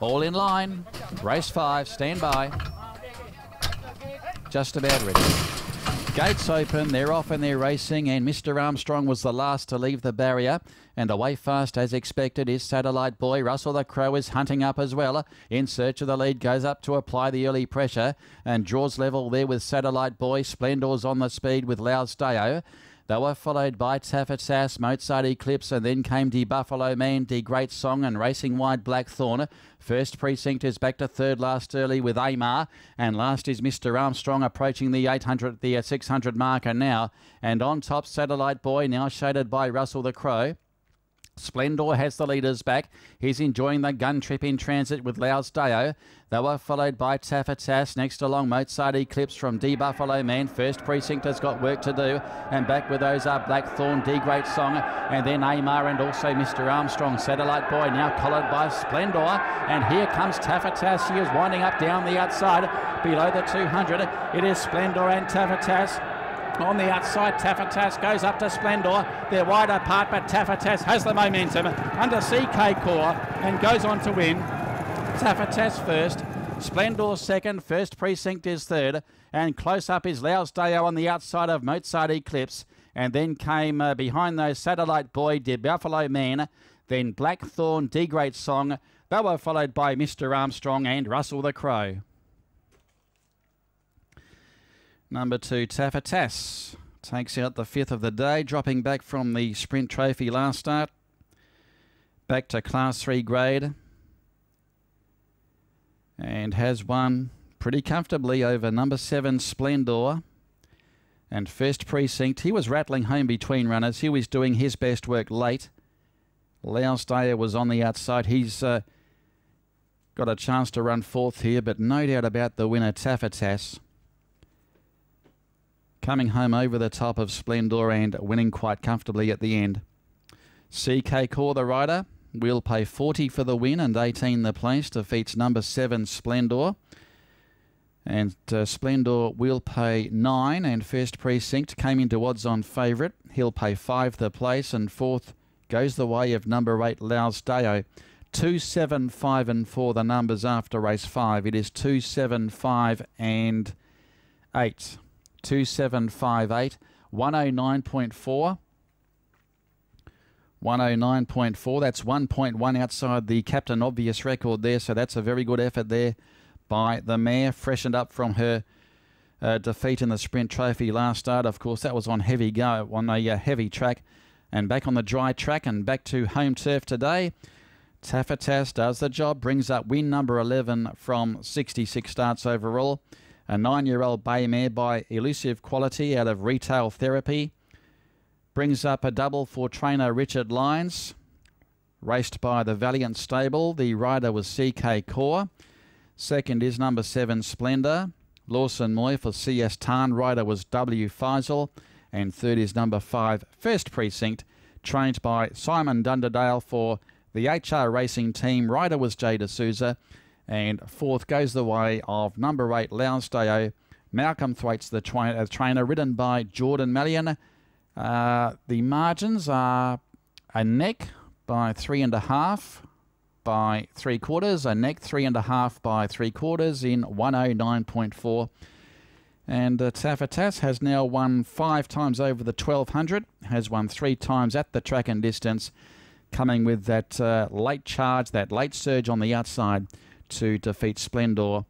All in line. Race 5, stand by. Just about ready. Gates open, they're off and they're racing, and Mr. Armstrong was the last to leave the barrier. And away fast as expected is Satellite Boy. Russell the Crow is hunting up as well. In search of the lead, goes up to apply the early pressure and draws level there with Satellite Boy. Splendor's on the speed with Laos Deo. They were followed by Tafatas, Mozart Eclipse, and then came De Buffalo Man, De Great Song, and Racing Wide Blackthorn. First precinct is back to third last early with Amar, and last is Mr. Armstrong approaching the 600 marker now. And on top, Satellite Boy, now shaded by Russell the Crow. Splendor has the leaders back. He's enjoying the gun trip in transit with Laos Deo. They were followed by Tafatas. Next along, Mozart Eclipse from De Buffalo Man. First precinct has got work to do. And back with those are Blackthorn, De Great Song, and then Amar and also Mr. Armstrong. Satellite Boy now collared by Splendor. And here comes Tafatas. He is winding up down the outside below the 200. It is Splendor and Tafatas. On the outside, Tafatas goes up to Splendor. They're wide apart, but Tafatas has the momentum under CK Core and goes on to win. Tafatas first, Splendor second, first precinct is third, and close up is Laos Deo on the outside of Mozart Eclipse. And then came behind those Satellite Boy, De Buffalo Man, then Blackthorn, De Great Song. They were followed by Mr. Armstrong and Russell the Crow. Number 2, Tafatas, takes out the 5th of the day, dropping back from the Sprint Trophy last start. Back to Class 3 grade. And has won pretty comfortably over number 7, Splendor. And first precinct, he was rattling home between runners. He was doing his best work late. Laos Deo was on the outside. He's got a chance to run fourth here, but no doubt about the winner, Tafatas. Coming home over the top of Splendor and winning quite comfortably at the end. CK Core, the rider, will pay 40 for the win and 18 the place. Defeats number 7, Splendor. And Splendor will pay 9, and first precinct came into odds on favourite. He'll pay 5 the place, and fourth goes the way of number 8, Laos Deo. 2, 7, 5 and 4 the numbers after race 5. It is 2, 7, 5 and 8. 2758, 109.4. 109.4, that's 1.1 outside the Captain Obvious record there, so that's a very good effort there by the mare, freshened up from her defeat in the Sprint Trophy last start. Of course, that was on heavy go, on a heavy track, and back on the dry track and back to home turf today. Tafatas does the job, brings up win number 11 from 66 starts overall. A 9-year-old bay mare by Elusive Quality out of Retail Therapy. Brings up a double for trainer Richard Lyons. Raced by the Valiant Stable. The rider was CK Core. Second is number 7, Splendor. Lawson Moy for CS Tarn. Rider was W. Faisal. And third is number 5, First Precinct. Trained by Simon Dunderdale for the HR Racing Team. Rider was Jay D'Souza. And fourth goes the way of number 8, Laos Deo. Malcolm Thwaites, the trainer, ridden by Jordan Mallion. The margins are a neck by 3.5 by 3/4, a neck 3.5 by 3/4 in 109.4. And Tafatas has now won 5 times over the 1200, has won 3 times at the track and distance, coming with that late charge, that late surge on the outside to defeat Splendor